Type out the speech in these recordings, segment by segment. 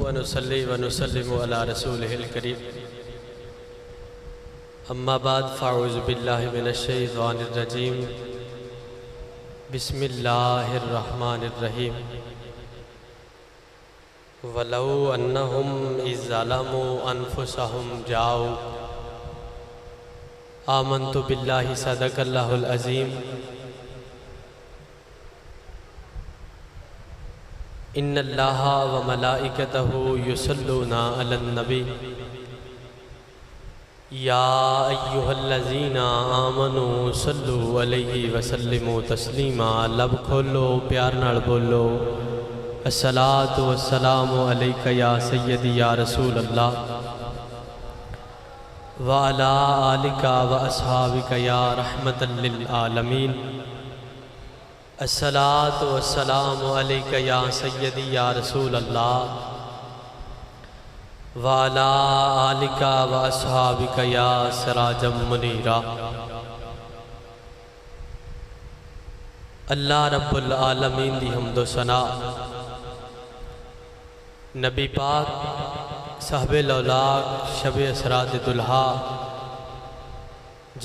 ونصلي ونسلم على رسوله الكريم اما بعد فاعوذ بالله من الشيطان الرجيم بسم الله الرحمن الرحيم ولو انهم اذ ظلموا انفسهم جاءوا آمنت بالله صدق الله العظيم ان اللہ وملائکتہ یصلون علی النبی یا ایہا الذین آمنوا صلوا علیہ وسلموا تسلیما۔ لب کھولو، پیار نال بولو، الصلاۃ والسلام علیک یا سیدی یا رسول اللہ وعلی آلک واصحابک یا رحمۃ للعالمین۔ الصلاۃ والسلام علیک یا سیدی یا رسول اللہ وعلی آلک واصحابک یا سراجا منیرا۔ اللہ رب العالمین دی حمد و ثنا، نبی پاک صاحب الاولاق شب اسرات دلہا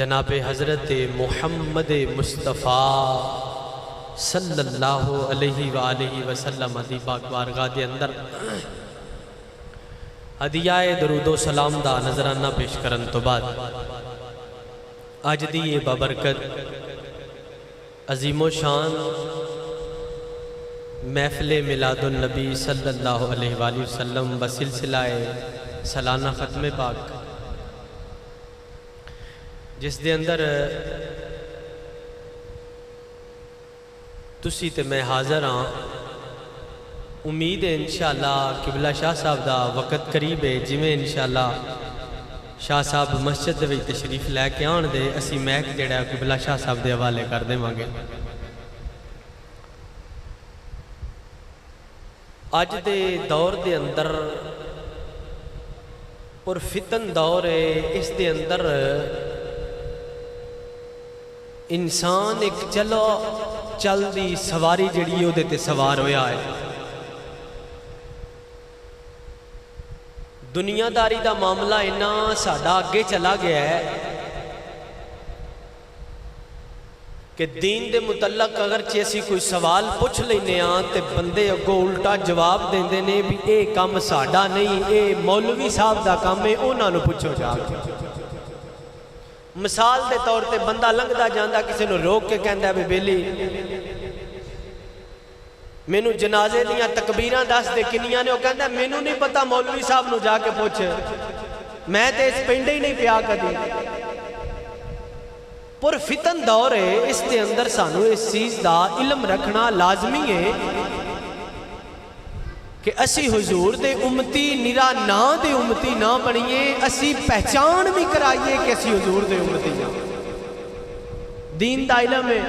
جناب حضرت محمد مصطفیٰ صلی اللہ علیہ وآلہ وسلم دی پاک بارگاہ دے اندر ہدیہ درود و سلام دا نظرانہ پیش کرن تو بعد آج دی یہ بابرکت عظیم و شان محفل میلاد النبی صلی اللہ علیہ وآلہ وسلم بسلسلہ سالانہ ختم پاک جس دے اندر تسی تے میں حاضر ہاں۔ امید ہے انشاءاللہ قبلہ شاہ صاحب دا وقت قریب ہے، جویں انشاءاللہ شاہ صاحب مسجد دے وچ تشریف لے کے آن دے اسی میک جڑا قبلہ شاہ صاحب دے حوالے کر دے مانگے۔ اج دے دور دے اندر پرفتن دور ہے، اس دے اندر انسان ایک چل دی سواری جڑی ہو دیتے سوار ہویا ہے۔ دنیا داری دا معاملہ اینا ساڑھا آگے چلا گیا ہے کہ دین دے متعلق اگر چیسی کوئی سوال پوچھ لینے آن تے بندے اگو الٹا جواب دیں دینے بھی اے کام ساڑھا نہیں، اے مولوی صاحب دا کام ہے، اونا نو پوچھو جا کے۔ مثال دے طور تے بندہ لنگ دا جاندہ کسی نو روک کے کہندہ ہے بیلی میں نو جنازے دیاں تکبیران دس دے کنیاں نے وہ کہندہ ہے میں نو نہیں پتا مولوی صاحب نو جا کے پوچھ، میں تے اس پینڈے ہی نہیں پیا کدی۔ پر فتن دور ہے، اس دے اندر سانو اس چیز دا علم رکھنا لازمی ہے کہ اسی حضور دے امتی نرا نا دے امتی نہ بنیے، اسی پہچان بھی کرائیے کہ اسی حضور دے امتی نہ۔ دین دا علم ہے،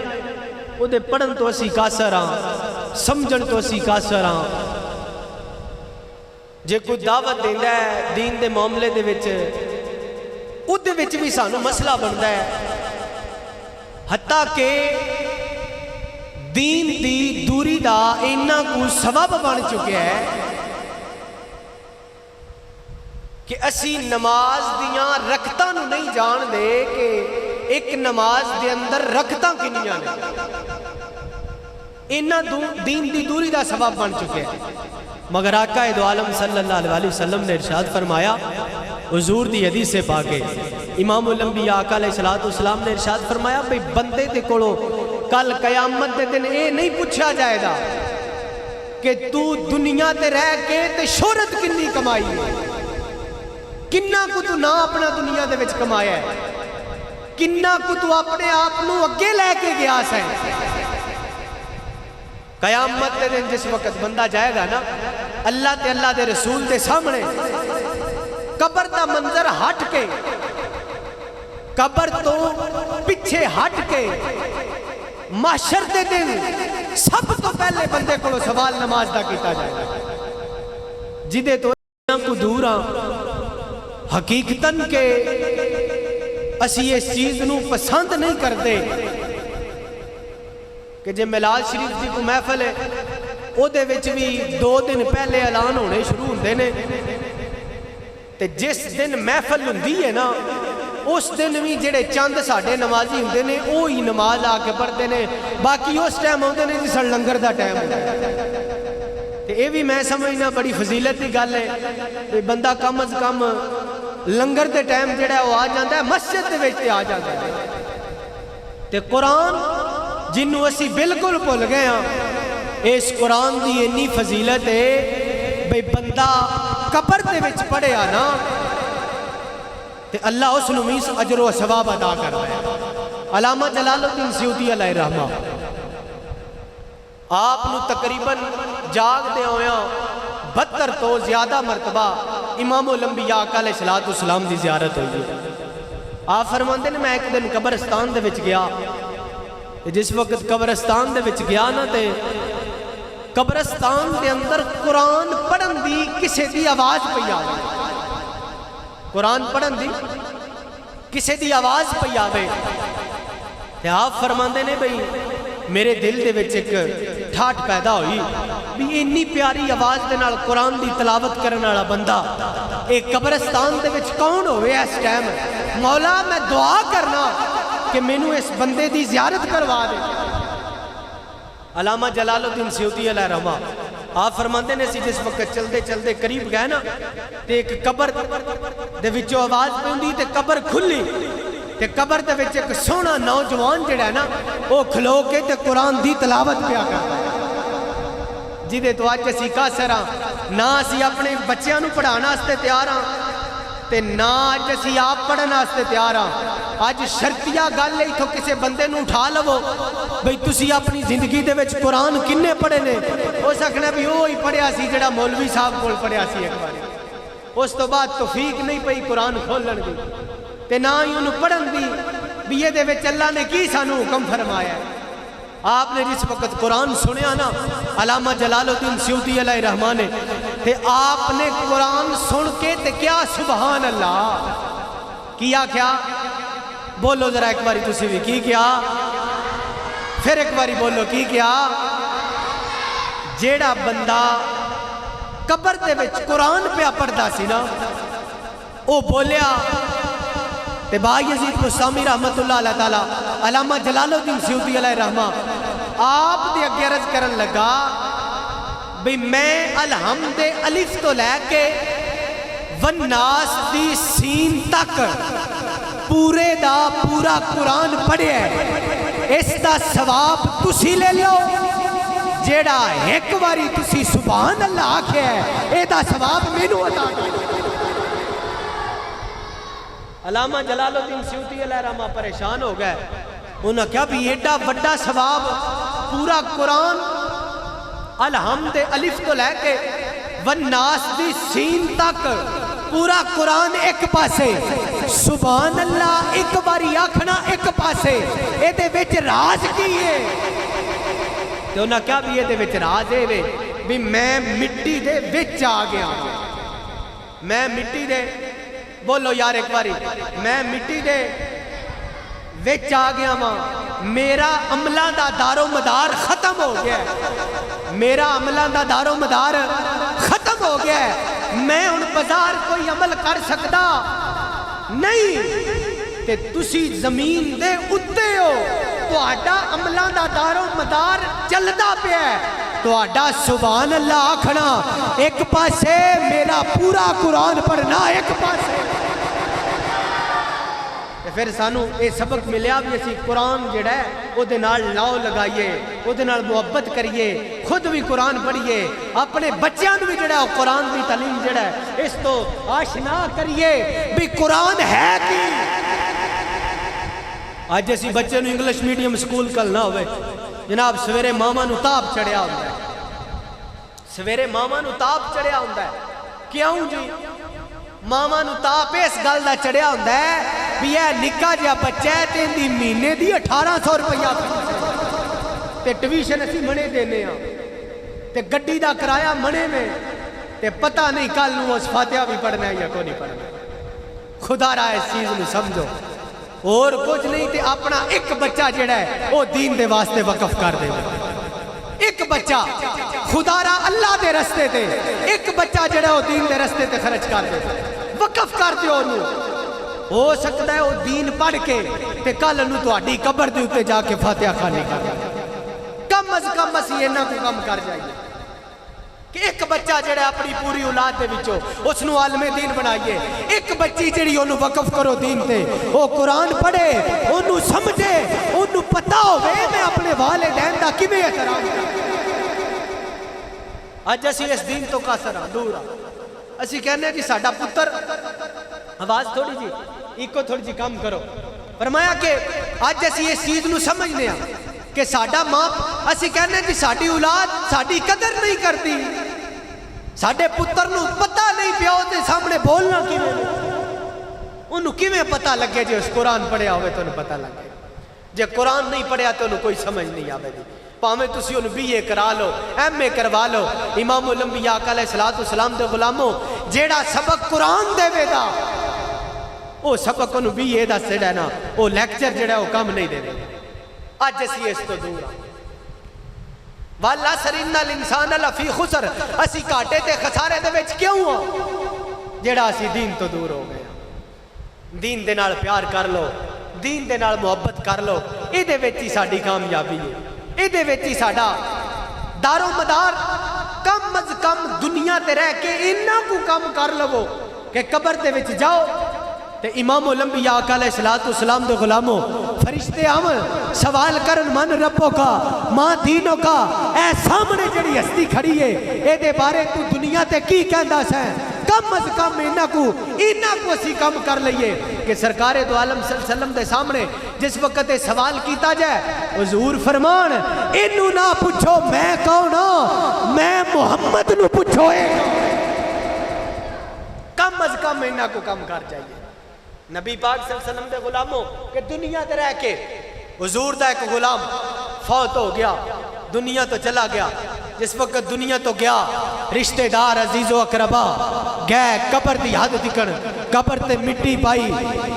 وہ دے پڑھن تو اسی کاسر ہاں، سمجھن تو اسی کاسر ہاں۔ جے کوئی دعوت دیندہ ہے دین دے معاملے دے وچ، او دے وچ بھی سانو مسئلہ بندہ ہے، حتیٰ کہ دین دی دوری دا اینا کو سبب بن چکے ہے کہ اسی نماز دیاں رکھتاں نو نہیں جان دے کہ ایک نماز دے اندر رکھتاں کنیاں نے، اینا دین دی دوری دا سبب بن چکے ہیں۔ مگر آقا دو عالم صلی اللہ علیہ وسلم نے ارشاد فرمایا، حضور دی حدیث سے پاکے امام الانبیاء آقا علیہ السلام نے ارشاد فرمایا بھئی بندے دے کولو کل قیامت دے دن اے نہیں پوچھا جائے گا کہ تو دنیا تے رہ کے تے شہرت کنی کمائی ہے، کنہ کو تو نہ اپنا دنیا دے وچ کمایا ہے، کنہ کو تو اپنے آپنو اگے لے کے گیا سائیں۔ قیامت دے دن جس وقت بندہ جائے گا نا اللہ دے رسول دے سامنے، قبر دا منظر ہٹ کے، قبر تو پچھے ہٹ کے، محشر دے دن سب تو پہلے بندے کو سوال نماز دا کیتا جائے گا، جدے تو کو دور ہاں حقیقتاً کہ اسی اس چیز نو پسند نہیں کرتے کہ جے میلاد شریف دی کو محفل ہے او دے وچ بھی 2 دن پہلے اعلان ہونے شروع ہوندے نے تے جس دن محفل ہوندی ہے نا اس دن بھی جڑے چند ساڈے نمازی ہوندے نے وہی نماز آ کے پڑھتے نے، باقی اس ٹائم ہوندے نے جس لنگر دا ٹائم ہوندا ہے۔ تے اے بھی میں سمجھنا بڑی فضیلت دی گل ہے کہ بندہ کم از کم لنگر دے ٹائم جڑا وہ آ جاندا ہے، مسجد دے وچ تے آ جاندا ہے۔ تے قرآن جنوں اسی بالکل بھول گئے ہاں، اس قرآن دی اتنی فضیلت ہے بھئی بندہ قبر دے وچ پڑھیا نا تے اللہ اس نمیس اجر و ثواب ادا کر رہا ہے۔ علامہ جلال الدین سیوطی علیہ رحمہ آپ نو تقریباً جاگ دے ہویا 72 تو زیادہ مرتبہ امام الانبیاء آقا علیہ السلام دی زیارت ہوئی ہے۔ آپ فرماندے نے میں ایک دن قبرستان دے وچ گیا، جس وقت قبرستان دے وچ گیا نا تے قبرستان دے اندر قرآن پڑھن دی کسے دی آواز پئی آوے، قرآن پڑھن دی کسے دی آواز پئی آوے تے آپ فرماندے نے بھئی میرے دل دے وچ ایک ٹھاٹ پیدا ہوئی بھی اتنی پیاری آواز دے نال قرآن دی تلاوت کرنے والا بندہ ایک قبرستان دے وچ کون ہوئے اس ٹائم؟ مولا میں دعا کرنا کہ مینوں اس بندے دی زیارت کروا دے۔ علامہ جلال الدین سیوطی علیہ رحمہ آپ فرماندے نے سی جس وقت چلدے چلدے قریب گئے نا تے ایک قبر دے وچوں آواز پہ ہوندی تے قبر کھلی تے قبر دے وچ ایک سونا نوجوان جڑا ہے نا وہ کھلو کے تے قرآن دی تلاوت پیا کرتا ہے، جدے تو اج اسی قاصر ہاں، نہ اسی اپنے بچیاں نو پڑھانا واسطے تیار ہاں تے نہ اج اسی آپ پڑھن واسطے تیار ہاں۔ اج شرطیہ گل ہے تو کسے بندے نو اٹھا لو بھئی تسی اپنی زندگی دے وچ قرآن کنے پڑھے نے، ہو سکنا بھی وہی پڑھیا سی جڑا مولوی صاحب کول پڑھیا سی ایک بار، اس تو بعد توفیق نہیں پئی قرآن کھولن دی تے نہ ہی انہوں پڑھن دی بھی یہ دے وچ اللہ نے کی سانو حکم فرمایا ہے۔ آپ نے جس وقت قرآن سنیا نا علامہ جلال الدین سیوطی علیہ رحمہ نے تے آپ نے قرآن سن کے تے کیا سبحان اللہ کیا، کیا بولو ذرا ایک باری تسی بھی کی کیا، پھر ایک باری بولو کی کیا؟ جیڑا بندہ قبر دے وچ قرآن پہ پڑھدا سی نا او بولیا تے بایزید بستامی رحمت اللہ علیہ تعالیٰ علامہ جلال الدین سیوطی علیہ رحمہ آپ دے اگے عرض کرن لگا بھی میں الحمد الف تو لے کے والناس دی سین تک پورے دا پورا قرآن پڑھے ہے، اس دا ثواب تسی لے لو، جیڑا ایک باری تسی سبحان اللہ آکھے ہے اے دا ثواب مینوں عطا کرو۔ علامہ جلال الدین سیوطی علیہ رحمہ پریشان ہو گئے، انہوں نے کہا بھی ایڈا بڑا ثواب پورا قرآن الحمد الف تو لے کے والناس دی سین تک پورا قرآن ایک پاسے، سبحان اللہ ایک باری آکھنا ایک پاسے، اے دے وچ راز کی ہے؟ تو انہوں نے کہا بھی یہ دے وچ راز ہے بھی میں مٹی دے وچ آ گیا، میں مٹی دے بولو یار ایک باری میں مٹی دے وچ آ گیا ماں، میرا عملہ دا دار و مدار ختم ہو گیا ہے، میرا عملہ دا دار و مدار ختم ہو گیا ہے، میں ان بازار کوئی عمل کر سکتا نہیں تے تسی زمین دے اتے ہو تو آڈا عملہ دا دار و مدار چلدا پہ ہے، تو آڈا سبحان اللہ آکھنا ایک پاسے، میرا پورا قرآن پڑھنا ایک پاسے۔ پھر سانو اے سبق ملیا بھی اسی قرآن جڑا ہے او دے نال لاؤ لگائیے، او دے نال محبت کریے، خود بھی قرآن پڑھیے، اپنے بچیاں بھی جڑا ہے قرآن بھی تعلیم جڑا ہے اس تو آشنا کریے بھی قرآن ہے کی۔ آج اسی بچے نو انگلش میڈیم سکول کل نہ ہوئے جناب، سویرے ماما نو تاپ چڑھیا ہوتا ہے، سویرے ماما نو تاپ چڑھیا ہوتا ہے، کیوں جی؟ ماما نو تاپ اس گل دا چڑھیا ہوتا ہے بھی یہ نکا جہا بچہ ہے تے دی مہینے دی 1800 روپیہ تے ٹیوشن اسی منے دینے ہاں تے گڈی دا کرایہ منے میں تے پتہ نہیں کل نو اس فاتحہ بھی پڑھنا ہے یا کو نہیں پڑھنا۔ خدا رہا اس چیز نو سمجھو، اور کچھ نہیں تے اپنا ایک بچہ جڑا ہے وہ دین دے واسطے وقف کر دے، ایک بچہ خدا را اللہ دے رستے تے ایک بچہ جڑا وہ دین دے رستے تے خرچ کر دے وقف کر دیو انہوں ہو سکتا ہے وہ دین پڑھ کے تے کل انہوں تو آڈی قبر دے اتے جا کے فاتحہ خانی کر کم از کم اسی انہوں کو کم کر جائیے کہ ایک بچہ جڑا اپنی پوری اولاد دے وچوں اس نو عالم دین بنائیے ایک بچی جڑی انہوں وقف کرو دین تے وہ قرآن پڑھے انہوں سمجھے انہوں پتا ہوئے میں اپنے والدین دا کی میں احترام آج اسی اس دین تو قاصر ہاں دور ہاں اسی کہنے جی ساڈا پتر آواز تھوڑی جی ایکو تھوڑی جی کام کرو فرمایا کہ آج اسی اس چیز نو سمجھنے ہاں کہ ساڈا ماں اسی کہنے جی ساڈی اولاد ساڈی قدر نہیں کرتی ساڈے پتر نو پتہ نہیں پیو دے سامنے بولنا کیویں انہوں کیویں پتہ لگے جی اس قرآن پڑھیا ہوئے تو انہوں پتہ لگے جے قرآن نہیں پڑھیا تو انہوں کوئی سمجھ نہیں آوے دی پاہمیں تسی انہوں بی اے کرا لو ایم اے کروا لو امام الانبیاء علیہ السلام دے غلاموں جیڑا سبق قرآن دے وے دا وہ سبق انہوں بی اے دا سڑا نا وہ لیکچر جڑا وہ کام نہیں دے دے آج اسی اس تو دور وَالْعَصْرِ إِنَّ الْإِنسَانَ لَفِي خُسْرٍ اسی کاٹے تے خسارے دے وچ کیوں ہوں جڑا اسی دین تو دور ہو گئے دین دے نال پیار کر لو دین دے نال محبت کر لو اے دے وچ ہی ساڈی کامیابی ہے اے دے وچ ہی ساڈا دار و مدار کم از کم دنیا تے رہ کے انہاں کو کم کر لو کہ قبر دے وچ جاؤ تے امام الانبیاء علیہ السلام دے غلاموں فرشتے آمن سوال کرن من ربوں کا ماں دینوں کا اے سامنے جڑی ہستی کھڑی ہے اے دے بارے تو دنیا تے کی کہندہ سیں کم از کم انہاں کو اسی کم کر لئیے کہ سرکار دو عالم صلی اللہ علیہ وسلم دے سامنے جس وقت سوال کیتا جائے حضور فرمان انہوں نہ پوچھو میں کون ہوں میں محمد نو پوچھو کم از کم انہاں کو کم کر جائیے نبی پاک صلی اللہ علیہ وسلم دے غلاموں کہ دنیا دے رہ کے حضور دا ایک غلام فوت ہو گیا دنیا تو چلا گیا جس وقت دنیا تو گیا رشتہ دار عزیز و اقربا گئے قبر دی حد دکھن قبر تے مٹی پائی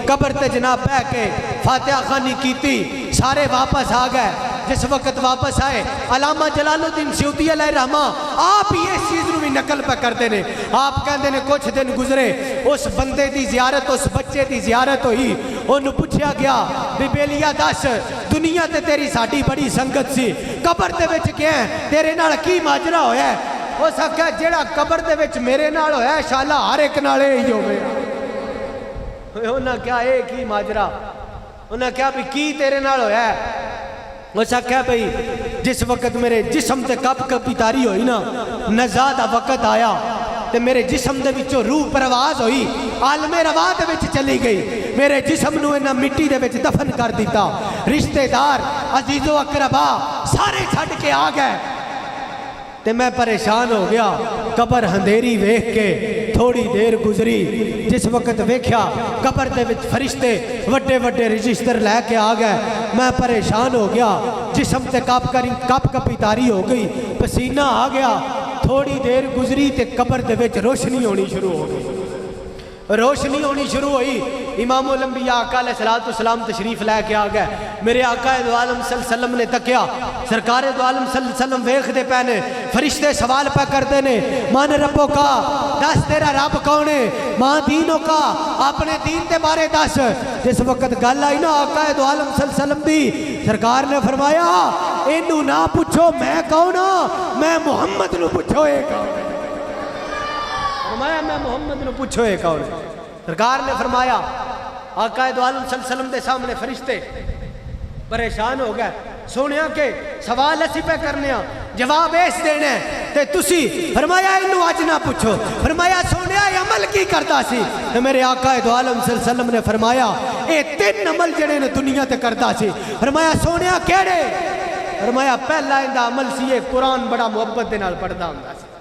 قبر تے جناب بہ کے فاتحہ خانی کیتی سارے واپس آ گئے جس وقت واپس آئے علامہ جلال الدین سیوطی علیہ الرحمہ آپ ہی اس چیز نو بھی نقل پہ کرتے نے آپ کہندے نے کچھ دن گزرے اس بندے دی زیارت اس بچے دی زیارت ہوئی انہوں پوچھیا گیا بی بیلیا دس دنیا تے تیری ساڈی بڑی سنگت سی قبر دے وچ کیا ہے تیرے نال کی ماجرا ہویا ہے وہ سب کہا جیڑا قبر دے وچ میرے نال ہویا ہے شالا ہر ایک نالے ہی ہو گیا انہاں کیا ایک ہی ماجرا انہاں کیا بھی کی تیرے نال ہویا ہے وہ سب کہا بھئی جس وقت میرے جسم تے کپ کپی تاری ہوئی نا نزادہ وقت آیا تے میرے جسم دے وچوں روح پرواز ہوئی عالم روا دے وچ چلی گئی میرے جسم نو انہاں مٹی دے وچ دفن کر دیتا رشتہ دار عزیز و اقربا سارے چھڑ کے آ گئے تے میں پریشان ہو گیا قبر ہندیری ویکھ کے تھوڑی دیر گزری جس وقت ویکھیا قبر دے وچ فرشتے وڈے وڈے رجسٹر لے کے آ گئے میں پریشان ہو گیا جسم تے کپ کپی تاری ہو گئی پسینہ آ گیا تھوڑی دیر گزری تے قبر دے وچ روشنی ہونی شروع ہو گئی روشنی ہونی شروع ہوئی امام الانبیاء علیہ السلام تشریف لے کے آ گئے میرے آقا دو عالم صلی اللہ علیہ وسلم نے تکیا سرکار دو عالم صلی اللہ علیہ وسلم ویکھ دے پہنے فرشتے سوال پہ کرتے نے مان ربوں کا دس تیرا رب کون ہے ماں دینوں کا اپنے دین دے بارے دس جس وقت گل آئی نا آقا دو عالم صلی اللہ علیہ وسلم دی سرکار نے فرمایا انہوں نہ پوچھو میں کون ہوں میں محمد نو پوچھو اے کون فرمایا میں محمد نو پوچھو اے کون سرکار نے فرمایا آقا دو عالم صلی اللہ علیہ وسلم دے سامنے فرشتے پریشان ہو گئے سونیا کہ سوال اسی پہ کرنے ہاں جواب ایس دینے تے تسی فرمایا انہوں آج نہ پوچھو فرمایا سونیا یہ عمل کی کرتا سی تو میرے آقا دو عالم صلی اللہ علیہ وسلم نے فرمایا اے تین عمل جڑے نے دنیا تے کرتا سی فرمایا سونیا کیڑے فرمایا پہلا اندہ عمل سی یہ قرآن بڑا محبت دے نال پڑھدا ہوندا سی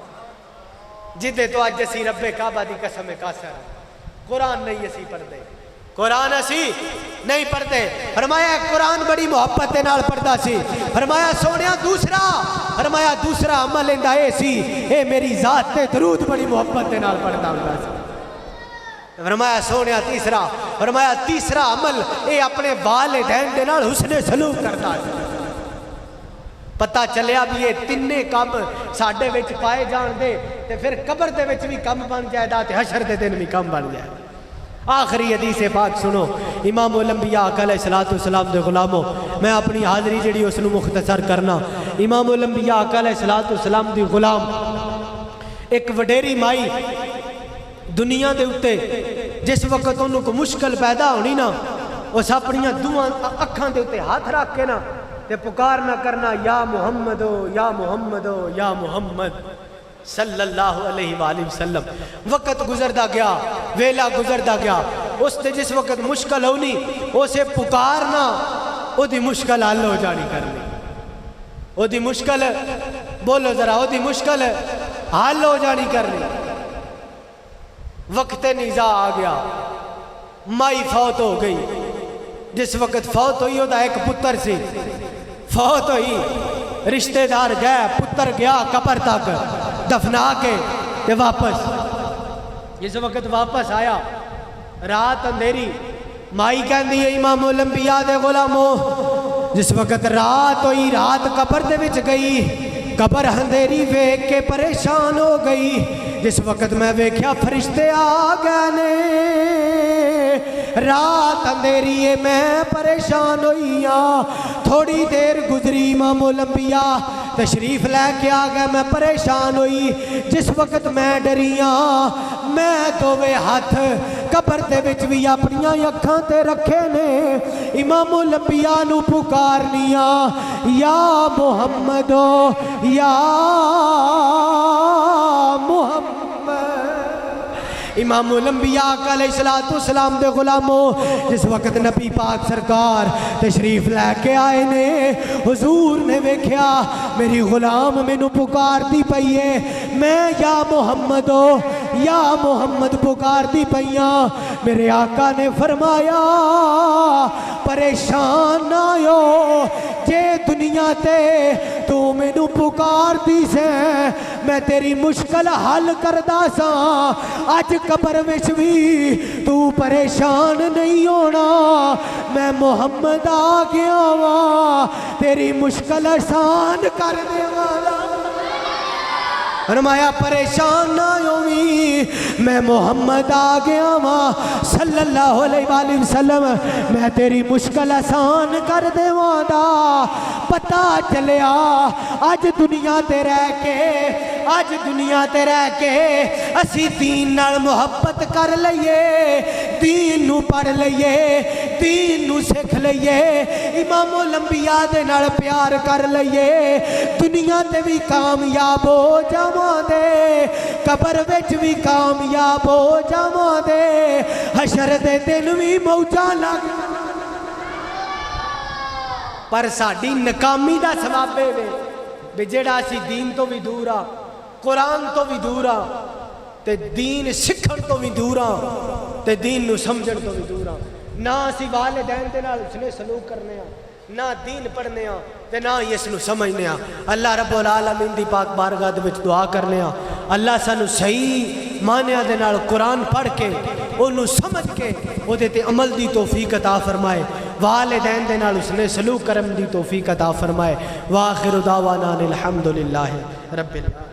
جدے تو آج جسی رب کعبہ دی قسم کاسر قرآن نہیں اسی پڑھدے قرآن اسی نہیں پڑھتے فرمایا قرآن بڑی محبت دے نال پڑھدا سی فرمایا سونیا دوسرا فرمایا دوسرا عمل اندہ اے سی اے میری ذات تے درود بڑی محبت دے نال پڑھدا ہوندا سی فرمایا سونیا تیسرا فرمایا تیسرا عمل اے اپنے والدین دے نال حسن سلوک کرتا سی پتہ چلیا بھی یہ تینے کم ساڈے وچ پائے جان دے تے پھر قبر دے وچ بھی کم بن جائے دا تے حشر دے دن بھی کم بن جائے۔ آخری حدیث پاک سنو، امام الانبیاء آقا علیہ السلام دے غلاموں، میں اپنی حاضری جڑی اس نو مختصر کرنا۔ امام الانبیاء آقا علیہ السلام دی غلام ایک وڈیری مائی دنیا دے اتے جس وقت انہوں کو مشکل پیدا ہونی نا، اس اپنیاں دوہاں اکھاں دے اتے ہاتھ رکھ کے نا تے پکار نہ کرنا، یا محمدو یا محمدو یا محمد صلی اللہ علیہ وآلہ وسلم۔ وقت گزردہ گیا، ویلا گزردہ گیا، اس تے جس وقت مشکل ہونی اسے پکارنا، او دی مشکل حل ہو جانی کرنی، او دی مشکل بولو ذرا، او دی مشکل حل ہو جانی کرنی۔ وقت نیزا آ گیا، مائی فوت ہو گئی۔ جس وقت فوت ہوئی ہوتا ایک پتر سی، فوت ہوئی، رشتہ دار گئے، پتر گیا قبر تک دفنا کے تے واپس، جس وقت واپس آیا رات اندھیری، مائی کہندی ہے امام الانبیاء دے غلاموں، جس وقت رات ہوئی، رات قبر دے وچ گئی، قبر اندھیری ویکھ کے پریشان ہو گئی۔ جس وقت میں ویکھیا فرشتے آ گئے نے، رات اندھیری ہے میں پریشان ہوئی ہاں۔ تھوڑی دیر گزری، امام الانبیاء تشریف لے کے آ گئے، میں پریشان ہوئی۔ جس وقت میں ڈری ہاں، میں دووے ہاتھ قبر دے وچ بھی اپنیاں اکھاں تے رکھے نے، امام الانبیاء نو پکارنیاں، یا محمدو یا محمد۔ امام الانبیاء علیہ السلام دے غلاموں، جس وقت نبی پاک سرکار تشریف لے کے آئے نے، حضور نے ویکھیا میری غلام مینوں پکار دی پئی ہے، میں یا محمد یا محمد پکار دی پئیاں۔ میرے آقا نے فرمایا پریشان نہ ہو، جے دنیا تے تو مینوں پکار دی سے میں تیری مشکل حل کردا سا، اج قبر وچ بھی تو پریشان نہیں ہونا، میں محمد آ گیا وا تیری مشکل آسان کر دیواں۔ فرمایا پریشان نہ ہوئی، میں محمد آ گیا ہاں صلی اللہ علیہ وآلہ وسلم، میں تیری مشکل آسان کر دیواں دا۔ پتہ چلیا اج دنیا تے رہ کے، اج دنیا تے رہ کے اسی دین نال محبت کر لئیے، دین نو پڑھ لئیے، دین نو سکھ لئیے، امام الانبیاء دے نال پیار کر لئیے، دنیا تے بھی کامیاب ہو جا دے، قبر وچ بھی کامیاب ہو جاواں دے، حشر دے دن بھی موجاں لگ۔ پر ساڈی ناکامی دا سبب ہے جیڑا اسی دین تو بھی دور آ، قرآن تو بھی دور آ، تے دین سکھن تو بھی دور آ، تے دین نو سمجھن تو بھی دور آ، نہ اسی والدین دے نال حسن سلوک کرنے آ، نہ دین پڑھنے آ تے نہ اس نو سمجھنے آ۔ اللہ رب العالمین دی پاک بارگاہ دے وچ دعا کرنے آ، اللہ سانو صحیح معنیاں دے نال قرآن پڑھ کے انہوں سمجھ کے او دے تے عمل دی توفیق عطا فرمائے، والدین دے نال حسن سلوک کرم دی توفیق عطا فرمائے۔ وآخر دعوانا الحمدللہ رب العالمین۔